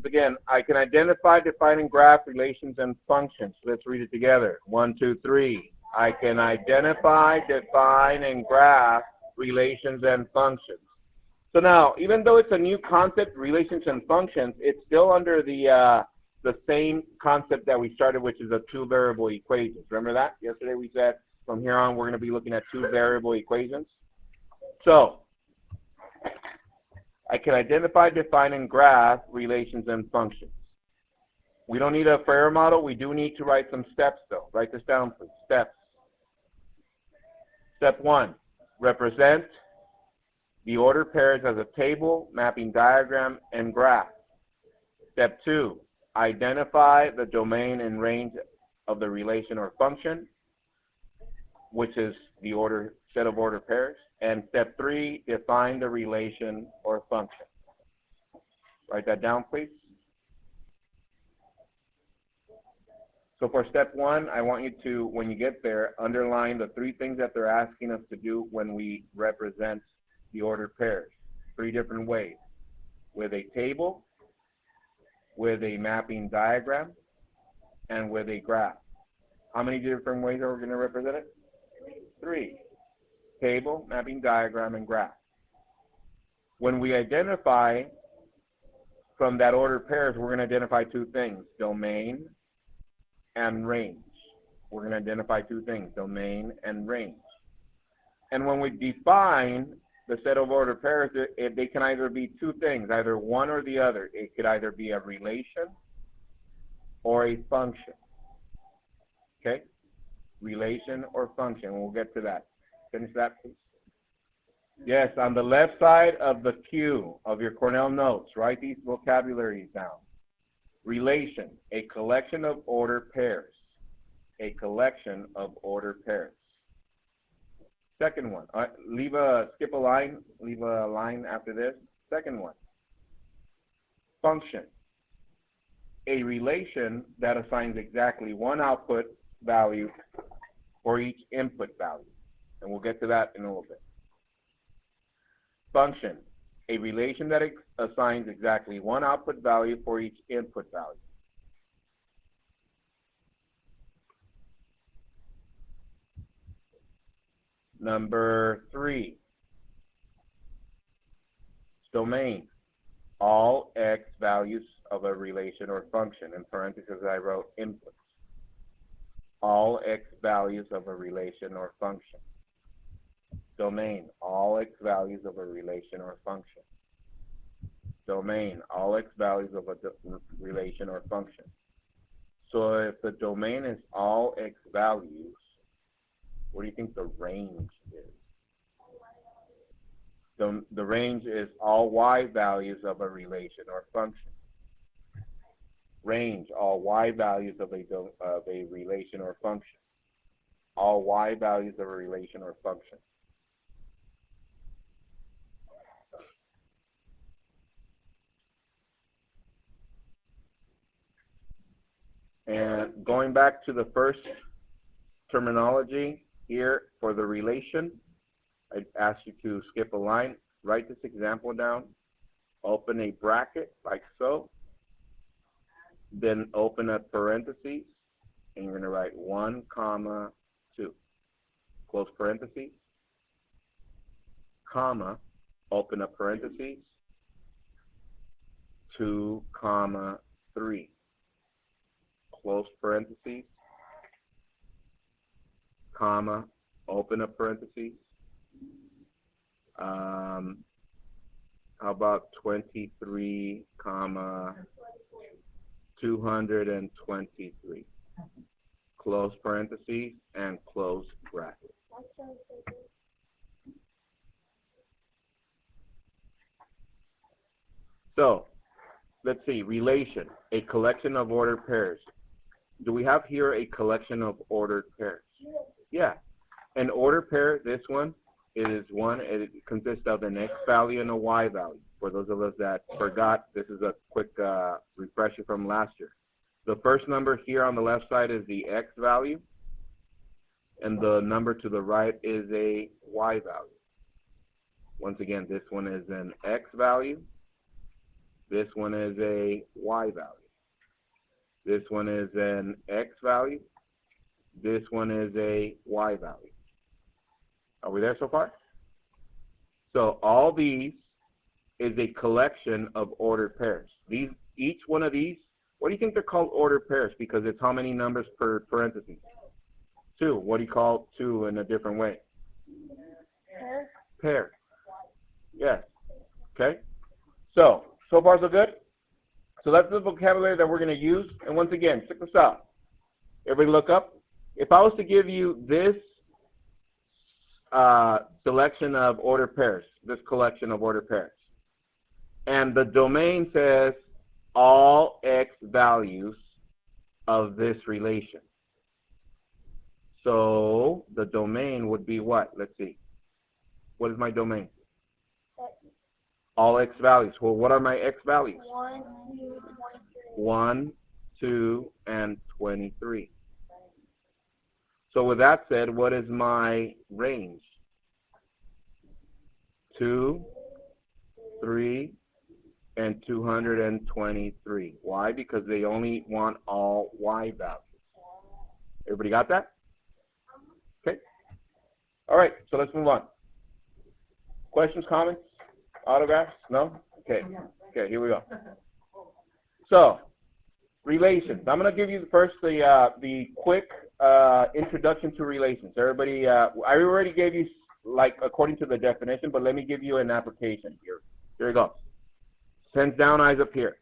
Once again, I can identify, define, and graph relations and functions. Let's read it together. 1, 2, 3. I can identify, define, and graph relations and functions. So now, even though it's a new concept, relations and functions, it's still under the same concept that we started, which is a two-variable equations. Remember that? Yesterday we said from here on we're going to be looking at two-variable equations. So, I can identify, define, and graph relations and functions. We don't need a Freire model. We do need to write some steps, though. Write this down, please. Steps. Step 1, represent the ordered pairs as a table, mapping diagram, and graph. Step 2, identify the domain and range of the relation or function, which is the set of ordered pairs. And step 3, define the relation or function. Write that down, please. So for step 1, I want you to, when you get there, underline the 3 things that they're asking us to do when we represent the ordered pairs. 3 different ways. With a table, with a mapping diagram, and with a graph. How many different ways are we going to represent it? 3. Table, mapping diagram, and graph. When we identify from that ordered pairs, we're going to identify 2 things, domain and range. We're going to identify 2 things, domain and range. And when we define the set of ordered pairs, they can either be 2 things, either one or the other. It could either be a relation or a function. Okay? Relation or function. We'll get to that. Finish that, please. Yes, on the left side of the queue of your Cornell notes, write these vocabularies down. Relation, a collection of ordered pairs. A collection of ordered pairs. Second one, skip a line, leave a line after this. Second one, function, a relation that assigns exactly one output value for each input value. And we'll get to that in a little bit. Function, a relation that assigns exactly one output value for each input value. Number 3, domain, all x values of a relation or function. In parentheses, I wrote inputs. All x values of a relation or function. Domain, all x values of a relation or function. Domain, all x values of a relation or function. So if the domain is all x values, what do you think the range is? The range is all y values of a relation or function. Range, all y values of a relation or function. All y values of a relation or function. And going back to the first terminology here for the relation, I'd ask you to skip a line, write this example down, open a bracket like so, then open up parentheses, and you're going to write 1, 2, close parentheses, comma, open up parentheses, 2, 3. Close parentheses, comma, open up parentheses. How about 23, 223? Close parentheses and close bracket. So, let's see, relation, a collection of ordered pairs. Do we have here a collection of ordered pairs? Yeah. An ordered pair, this one, it consists of an x value and a y value. For those of us that forgot, this is a quick refresher from last year. The first number here on the left side is the x value, and the number to the right is a y value. Once again, this one is an x value, This one is a Y value. This one is an X value. This one is a Y value. Are we there so far? So all these is a collection of ordered pairs. Each one of these, what do you think they're called ordered pairs? Because it's how many numbers per parentheses? 2. What do you call 2 in a different way? Pair. Yes. Okay. So far so good? So that's the vocabulary that we're going to use. And once again, check this out. Everybody look up. If I was to give you this selection of ordered pairs, this collection of ordered pairs, and the domain says all X values of this relation. So the domain would be what? Let's see. What is my domain? All X values. Well, what are my X values? 1, 2, and 23. So with that said, what is my range? 2, 3, and 223. Why? Because they only want all Y values. Everybody got that? Okay. All right, so let's move on. Questions, comments, autographs? No? Okay. Okay, here we go. So, relations. I'm going to give you first the quick introduction to relations. Everybody, I already gave you, like, according to the definition, but let me give you an application here. Here we go. Hands down, eyes up here.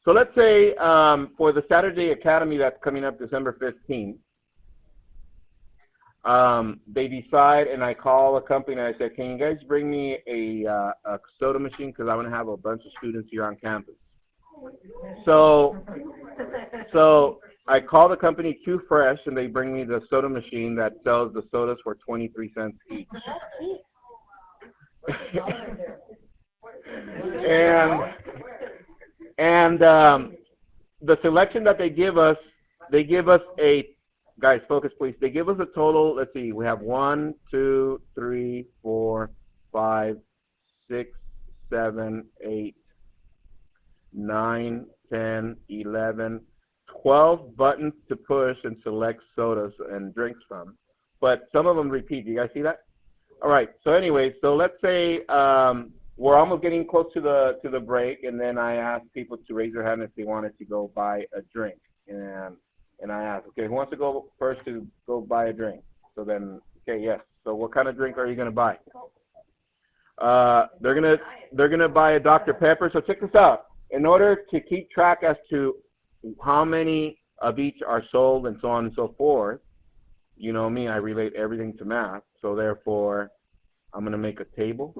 So let's say for the Saturday Academy that's coming up December 15th, they decide, and I call a company and I say, can you guys bring me a soda machine because I want to have a bunch of students here on campus. So I call the company Q Fresh and they bring me the soda machine that sells the sodas for 23 cents each. and the selection that they give us a, guys, focus please. They give us a total, let's see, we have 1, 2, 3, 4, 5, 6, 7, 8, 9, 10, 11, 12 buttons to push and select sodas and drinks from. But some of them repeat. Do you guys see that? All right. So anyway, so let's say we're almost getting close to the break, and then I ask people to raise their hand if they wanted to go buy a drink. And I ask, okay, who wants to go first to go buy a drink? So then, okay, yes. So what kind of drink are you going to buy? They're gonna buy a Dr. Pepper. So check this out. In order to keep track as to how many of each are sold and so on and so forth, you know me, I relate everything to math. So therefore, I'm going to make a table.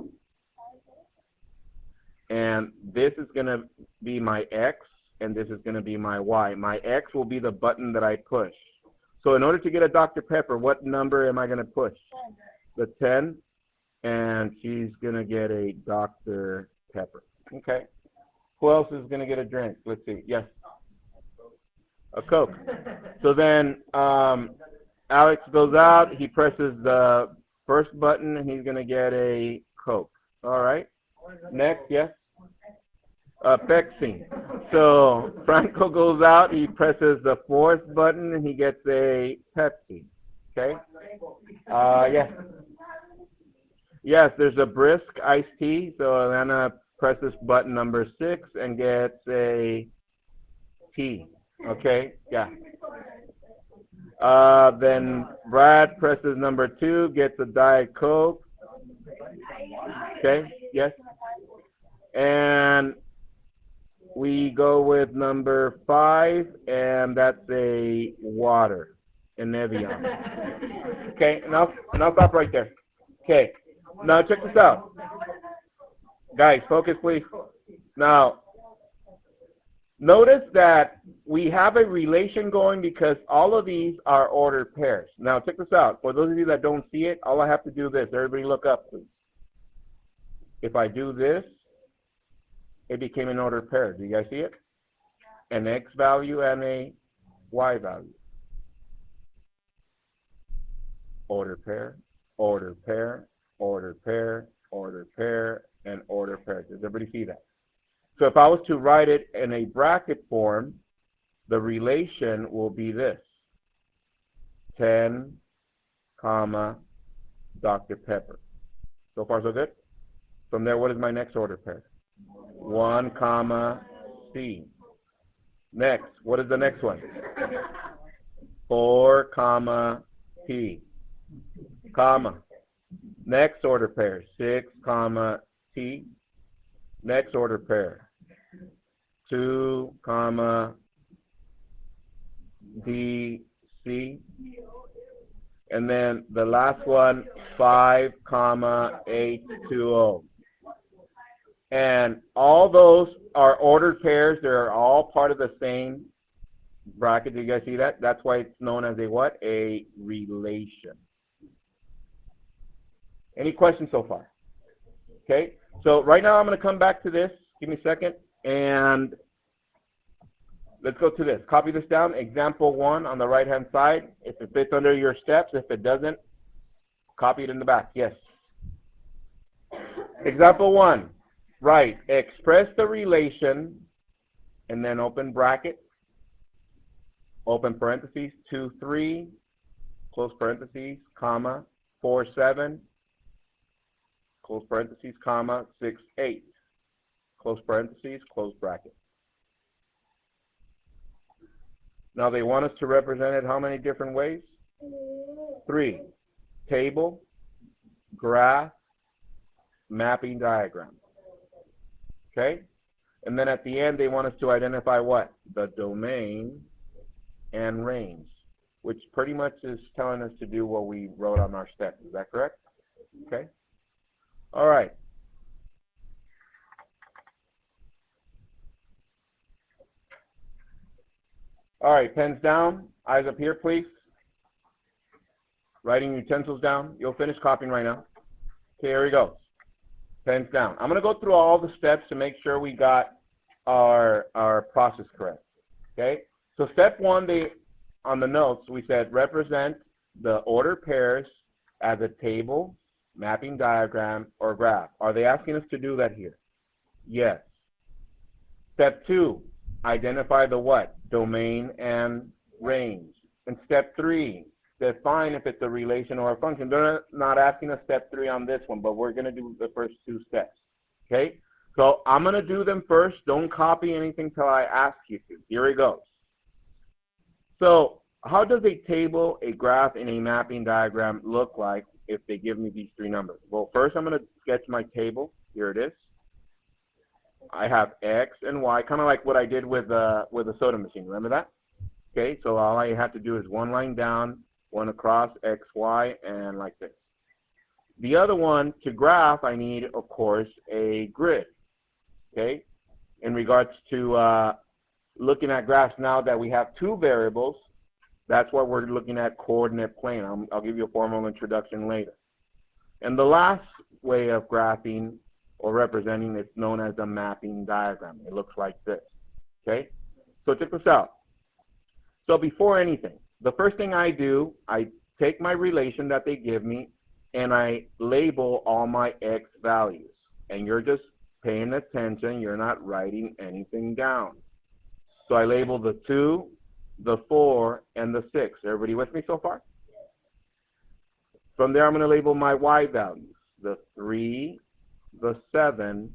And this is going to be my X, and this is going to be my Y. My X will be the button that I push. So in order to get a Dr. Pepper, what number am I going to push? The 10. And she's going to get a Dr. Pepper. Okay. Who else is going to get a drink? Let's see. Yes. A Coke. So then Alex goes out. He presses the first button, and he's going to get a Coke. All right. Next, yes. Pepsi. So Franco goes out. He presses the fourth button, and he gets a Pepsi. Okay. Yes. Yes, there's a Brisk iced tea. So Alana presses button number 6 and gets a tea. Okay, yeah. Then Brad presses number 2, gets a Diet Coke. Okay, yes. And we go with number 5, and that's a water, an Evian. Okay, and I'll stop right there. Okay. Now check this out. Guys, focus please. Now, notice that we have a relation going because all of these are ordered pairs. Now check this out. For those of you that don't see it, all I have to do is this. Everybody look up, please. If I do this, it became an ordered pair. Do you guys see it? An X value and a Y value. Ordered pair, ordered pair, ordered pair, ordered pair, and ordered pair. Does everybody see that? So if I was to write it in a bracket form, the relation will be this. 10, comma, Dr. Pepper. So far, so good? From there, what is my next order pair? 1, comma, C. Next, what is the next one? 4, comma, T. Comma. Next order pair, 6, comma, T. Next order pair, 2, comma, D, C. And then the last one, 5, comma, H, 2, O. And all those are ordered pairs. They're all part of the same bracket. Do you guys see that? That's why it's known as a what? A relation. Any questions so far? Okay. So right now I'm going to come back to this. Give me a second. And let's go to this. Copy this down. Example 1 on the right-hand side. If it fits under your steps. If it doesn't, copy it in the back. Yes. Example 1. Right. Express the relation and then open bracket, open parentheses, 2, 3, close parentheses, comma, 4, 7, close parentheses, comma, 6, 8, close parentheses, close bracket. Now they want us to represent it how many different ways? 3. Table, graph, mapping diagram. Okay? And then at the end they want us to identify what? The domain and range, which pretty much is telling us to do what we wrote on our steps. Is that correct? Okay? All right. All right, pens down, eyes up here, please. Writing utensils down. You'll finish copying right now. Okay, here we go. Pens down. I'm going to go through all the steps to make sure we got our process correct. Okay? So step 1, on the notes, we said represent the order pairs as a table, mapping diagram, or graph. Are they asking us to do that here? Yes. Step 2, identify the what? Domain and range. And step 3, define if it's a relation or a function. They're not asking us step 3 on this one, but we're going to do the first 2 steps. Okay? So I'm going to do them first. Don't copy anything till I ask you to. Here it goes. So how does a table, a graph, and a mapping diagram look like if they give me these 3 numbers? Well, first I'm going to sketch my table. Here it is. I have X and Y, kind of like what I did with a soda machine. Remember that? Okay, so all I have to do is one line down, one across, X, Y, and like this. The other one, to graph, I need, of course, a grid. Okay, in regards to looking at graphs now that we have 2 variables, that's why we're looking at coordinate plane. I'll give you a formal introduction later. And the last way of graphing or representing is known as a mapping diagram. It looks like this. Okay, so check this out. So before anything, the first thing I do, I take my relation that they give me and I label all my X values. And you're just paying attention. You're not writing anything down. So I label the 2, the 4, and the 6. Everybody with me so far? From there, I'm going to label my Y values, the 3, the 7,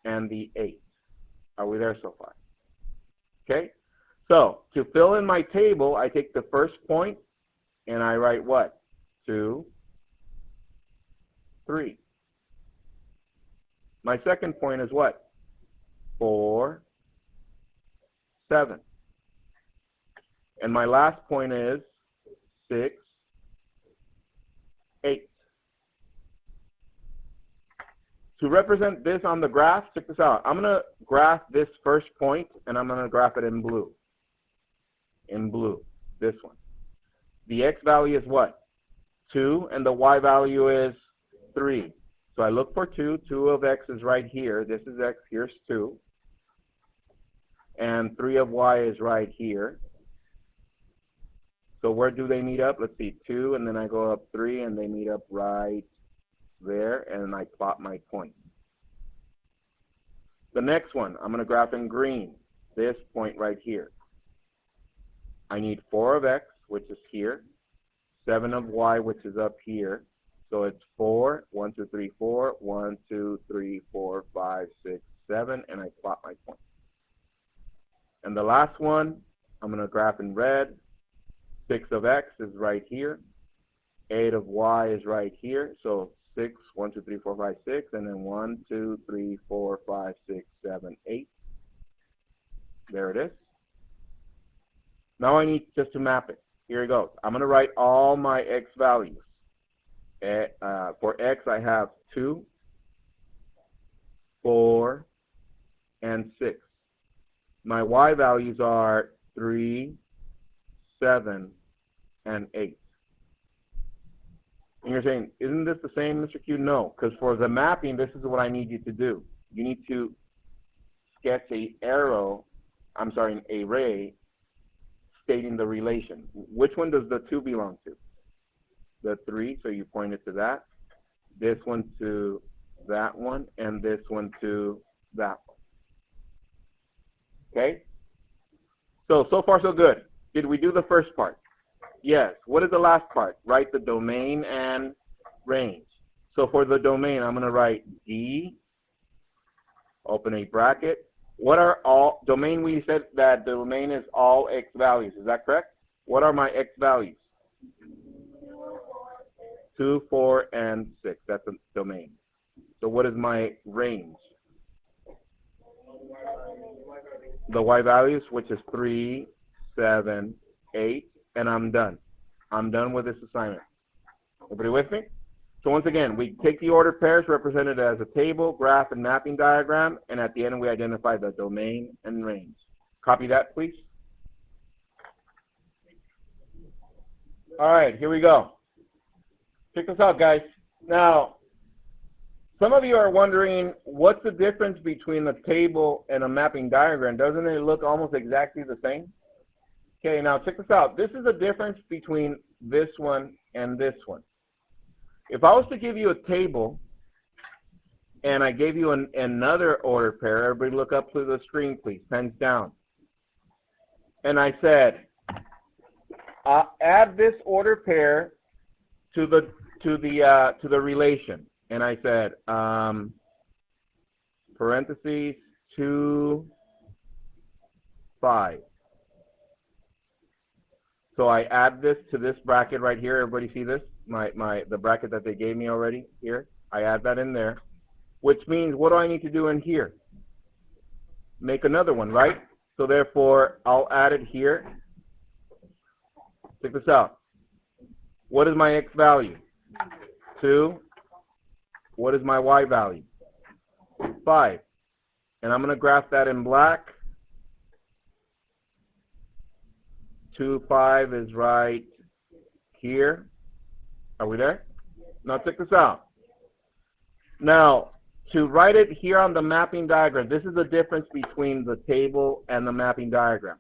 and the 8. Are we there so far? Okay? So, to fill in my table, I take the first point, and I write what? 2, 3. My second point is what? 4, 7. And my last point is 6, 8. To represent this on the graph, check this out. I'm going to graph this first point, and I'm going to graph it in blue. In blue, this one. The X value is what? 2, and the Y value is 3. So I look for 2. 2 of X is right here. This is X. Here's 2. And 3 of Y is right here. So where do they meet up? Let's see, 2, and then I go up 3, and they meet up right there, and I plot my point. The next one, I'm going to graph in green, this point right here. I need 4 of x, which is here, 7 of y, which is up here. So it's 4, 1, 2, 3, 4, 1, 2, 3, 4, 5, 6, 7, and I plot my point. And the last one, I'm going to graph in red. 6 of x is right here. 8 of y is right here. So 6, 1, 2, 3, 4, 5, 6, and then 1, 2, 3, 4, 5, 6, 7, 8. There it is. Now I need just to map it. Here it goes. I'm going to write all my x values. For x, I have 2, 4, and 6. My y values are 3, 7, and 8. And you're saying, isn't this the same, Mr. Q? No, because for the mapping, this is what I need you to do. You need to sketch an array stating the relation. Which one does the 2 belong to? The 3, so you point it to that. This one to that one, and this one to that one. Okay? So far so good. Did we do the first part? Yes. What is the last part? Write the domain and range. So for the domain, I'm going to write D, open a bracket. What are all, domain, we said that the domain is all x values. Is that correct? What are my x values? 2, 4, and 6. That's a domain. So what is my range? The y values, which is 3, 7, 8, and I'm done. I'm done with this assignment. Everybody with me? So once again, we take the ordered pairs represented as a table, graph, and mapping diagram, and at the end we identify the domain and range. Copy that, please. All right, here we go. Check this out, guys. Now, some of you are wondering, what's the difference between a table and a mapping diagram? Doesn't it look almost exactly the same? Okay, now check this out. This is the difference between this one and this one. If I was to give you a table and I gave you another order pair, everybody look up to the screen, please, pens down. And I said, add this order pair to the relation. And I said, parentheses 2, 5. So I add this to this bracket right here. Everybody see this? The bracket that they gave me already here. I add that in there, which means what do I need to do in here? Make another one, right? So therefore, I'll add it here. Check this out. What is my x value? 2. What is my y value? 5. And I'm going to graph that in black. 2, 5 is right here. Are we there? Now check this out. Now, to write it here on the mapping diagram, this is the difference between the table and the mapping diagram.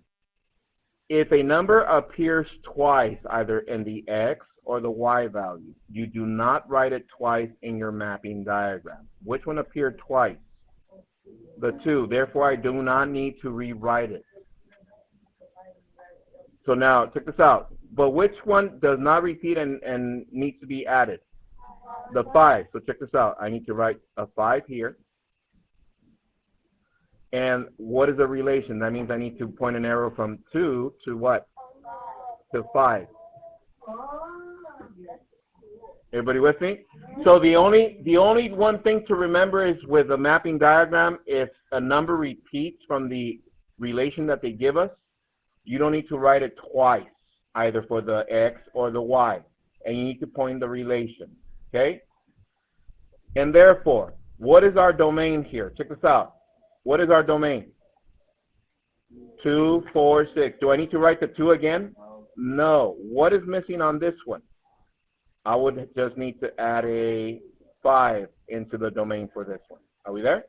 If a number appears twice, either in the x or the y value, you do not write it twice in your mapping diagram. Which one appeared twice? The 2. Therefore, I do not need to rewrite it. So now, check this out. But which one does not repeat and needs to be added? The 5. So check this out. I need to write a 5 here. And what is the relation? That means I need to point an arrow from 2 to what? To 5. Everybody with me? So the only one thing to remember is with a mapping diagram, if a number repeats from the relation that they give us, you don't need to write it twice, either for the x or the y. And you need to point the relation. Okay? And therefore, what is our domain here? Check this out. What is our domain? 2, 4, 6. Do I need to write the 2 again? No. What is missing on this one? I would just need to add a 5 into the domain for this one. Are we there?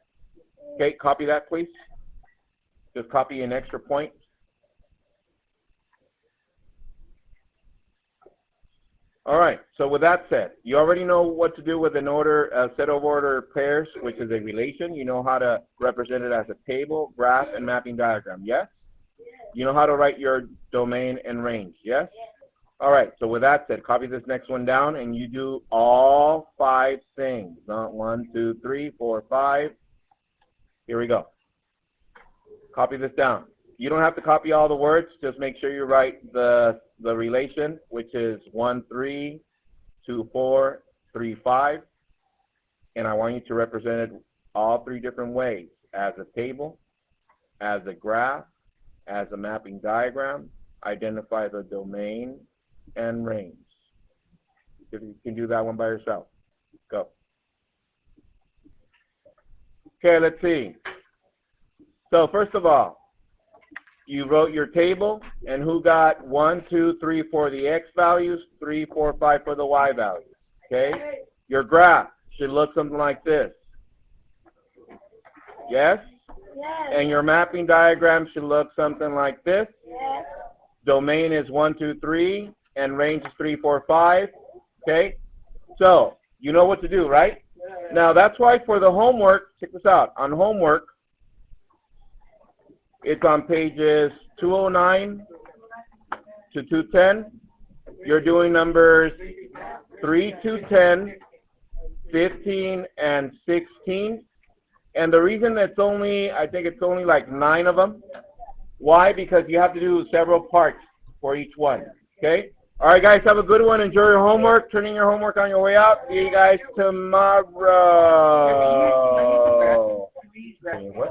Okay, copy that, please. Just copy an extra point. All right, so with that said, you already know what to do with an order, a set of order pairs, which is a relation. You know how to represent it as a table, graph, and mapping diagram, yes? You know how to write your domain and range, yes? All right, so with that said, copy this next one down, and you do all 5 things. Not 1, 2, 3, 4, 5. Here we go. Copy this down. You don't have to copy all the words. Just make sure you write the relation, which is 1, 3, 2, 4, 3, 5. And I want you to represent it all 3 different ways: as a table, as a graph, as a mapping diagram. Identify the domain and range. If you can do that one by yourself, go. Okay, let's see. So first of all, you wrote your table, and who got 1, 2, 3 for the x values, 3, 4, 5 for the y values, okay? Your graph should look something like this. Yes? Yes. And your mapping diagram should look something like this. Yes. Domain is 1, 2, 3, and range is 3, 4, 5, okay? So, you know what to do, right? Now, that's why for the homework, check this out. On homework, it's on pages 209 to 210. You're doing numbers 3 to 10, 15, and 16. And the reason it's only, I think it's only like 9 of them. Why? Because you have to do several parts for each one. Okay? All right, guys, have a good one. Enjoy your homework. Turn in your homework on your way out. See you guys tomorrow. What?